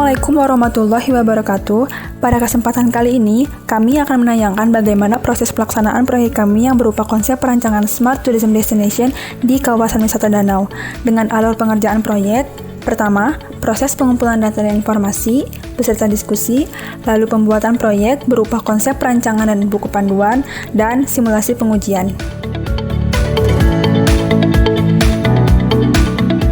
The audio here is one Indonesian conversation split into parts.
Assalamualaikum warahmatullahi wabarakatuh. Pada kesempatan kali ini, kami akan menayangkan bagaimana proses pelaksanaan proyek kami yang berupa konsep perancangan Smart Tourism Destination di kawasan wisata Danau. Dengan alur pengerjaan proyek, pertama, proses pengumpulan data dan informasi, beserta diskusi, lalu pembuatan proyek berupa konsep perancangan dan buku panduan, dan simulasi pengujian.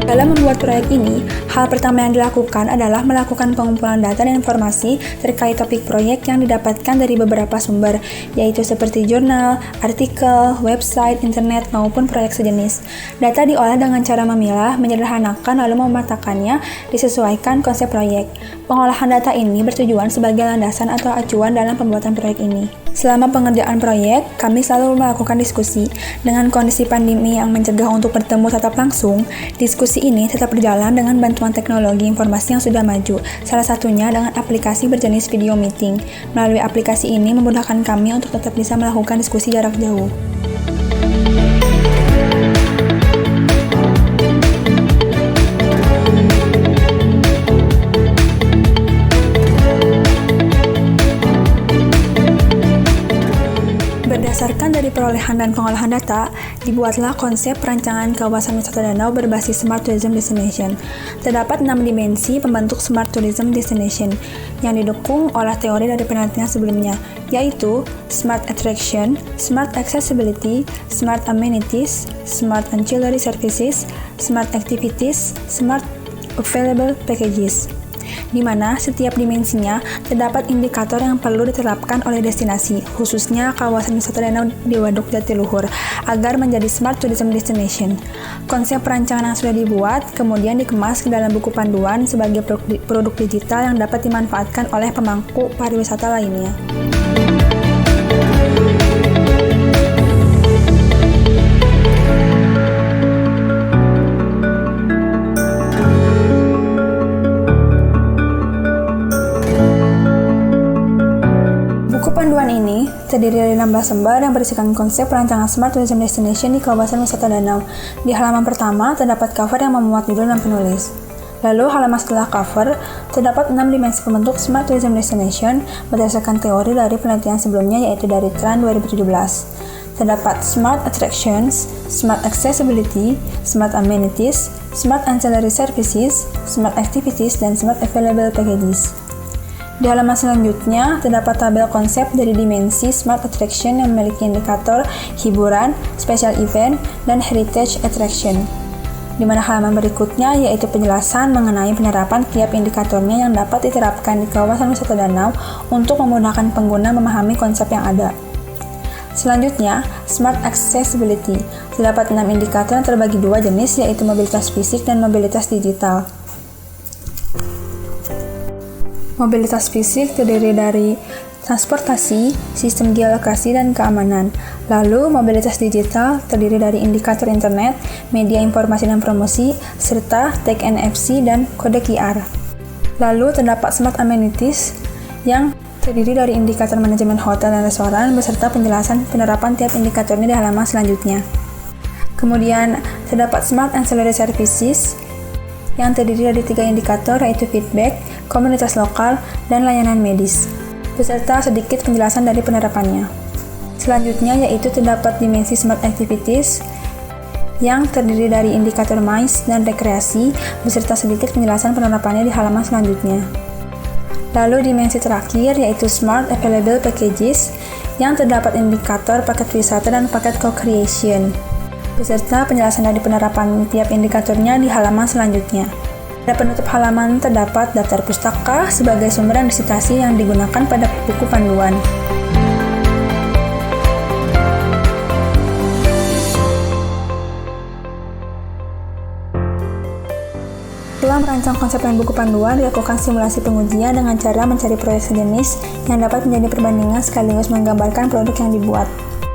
Dalam membuat proyek ini, hal pertama yang dilakukan adalah melakukan pengumpulan data dan informasi terkait topik proyek yang didapatkan dari beberapa sumber, yaitu seperti jurnal, artikel, website, internet, maupun proyek sejenis. Data diolah dengan cara memilah, menyederhanakan, lalu memetakannya, disesuaikan konsep proyek. Pengolahan data ini bertujuan sebagai landasan atau acuan dalam pembuatan proyek ini. Selama pengerjaan proyek, kami selalu melakukan diskusi. Dengan kondisi pandemi yang mencegah untuk bertemu tatap langsung, diskusi ini tetap berjalan dengan bantuan teknologi informasi yang sudah maju, salah satunya dengan aplikasi berjenis video meeting. Melalui aplikasi ini memudahkan kami untuk tetap bisa melakukan diskusi jarak jauh. Berdasarkan dari perolehan dan pengolahan data, dibuatlah konsep perancangan kawasan wisata danau berbasis Smart Tourism Destination. Terdapat 6 dimensi pembentuk Smart Tourism Destination yang didukung oleh teori dari penelitian sebelumnya, yaitu Smart Attraction, Smart Accessibility, Smart Amenities, Smart Ancillary Services, Smart Activities, Smart Available Packages, di mana setiap dimensinya terdapat indikator yang perlu diterapkan oleh destinasi, khususnya kawasan wisata danau di Waduk Jatiluhur, agar menjadi Smart Tourism Destination. Konsep perancangan yang sudah dibuat kemudian dikemas ke dalam buku panduan sebagai produk digital yang dapat dimanfaatkan oleh pemangku pariwisata lainnya. Panduan ini terdiri dari 16 lembar yang berisikan konsep perancangan Smart Tourism Destination di kawasan wisata danau. Di halaman pertama terdapat cover yang memuat judul dan penulis. Lalu halaman setelah cover terdapat 6 dimensi pembentuk Smart Tourism Destination berdasarkan teori dari penelitian sebelumnya, yaitu dari Tran 2017. Terdapat Smart Attractions, Smart Accessibility, Smart Amenities, Smart Ancillary Services, Smart Activities, dan Smart Available Packages. Di halaman selanjutnya, terdapat tabel konsep dari dimensi Smart Attraction yang memiliki indikator hiburan, special event, dan heritage attraction. Di mana halaman berikutnya yaitu penjelasan mengenai penerapan tiap indikatornya yang dapat diterapkan di kawasan wisata danau untuk memudahkan pengguna memahami konsep yang ada. Selanjutnya, Smart Accessibility. Terdapat 6 indikator yang terbagi dua jenis, yaitu mobilitas fisik dan mobilitas digital. Mobilitas fisik terdiri dari transportasi, sistem geolokasi, dan keamanan. Lalu, mobilitas digital terdiri dari indikator internet, media informasi dan promosi, serta tag NFC dan kode QR. Lalu, terdapat Smart Amenities yang terdiri dari indikator manajemen hotel dan restoran beserta penjelasan penerapan tiap indikatornya di halaman selanjutnya. Kemudian, terdapat Smart Ancillary Services yang terdiri dari 3 indikator, yaitu feedback, komunitas lokal, dan layanan medis, beserta sedikit penjelasan dari penerapannya. Selanjutnya yaitu terdapat dimensi Smart Activities yang terdiri dari indikator MICE dan rekreasi, beserta sedikit penjelasan penerapannya di halaman selanjutnya. Lalu dimensi terakhir yaitu Smart Available Packages yang terdapat indikator paket wisata dan paket co-creation, beserta penjelasan dari penerapan tiap indikatornya di halaman selanjutnya. Pada penutup halaman terdapat daftar pustaka sebagai sumber dan disitasi yang digunakan pada buku panduan. Setelah merancang konsep dan buku panduan, dilakukan simulasi pengujian dengan cara mencari proyek sejenis yang dapat menjadi perbandingan sekaligus menggambarkan produk yang dibuat.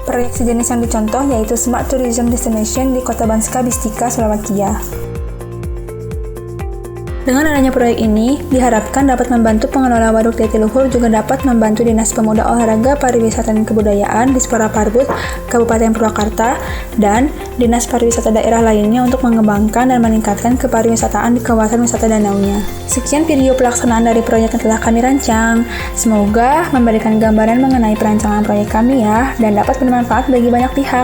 Proyek sejenis yang dicontoh yaitu Smart Tourism Destination di Kota Banska Bystrica, Slovakia. Dengan adanya proyek ini, diharapkan dapat membantu pengelola Waduk Jatiluhur juga dapat membantu Dinas Pemuda Olahraga Pariwisata dan Kebudayaan Dispora Parbud Kabupaten Purwakarta dan Dinas Pariwisata daerah lainnya untuk mengembangkan dan meningkatkan kepariwisataan di kawasan wisata danaunya. Sekian video pelaksanaan dari proyek yang telah kami rancang. Semoga memberikan gambaran mengenai perancangan proyek kami ya, dan dapat bermanfaat bagi banyak pihak.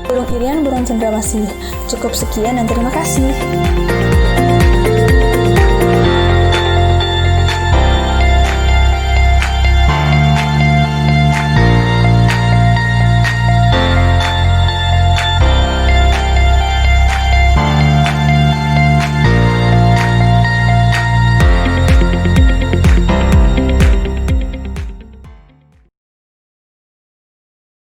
Burung Irian, Burung Cendrawasih. Cukup sekian dan terima kasih.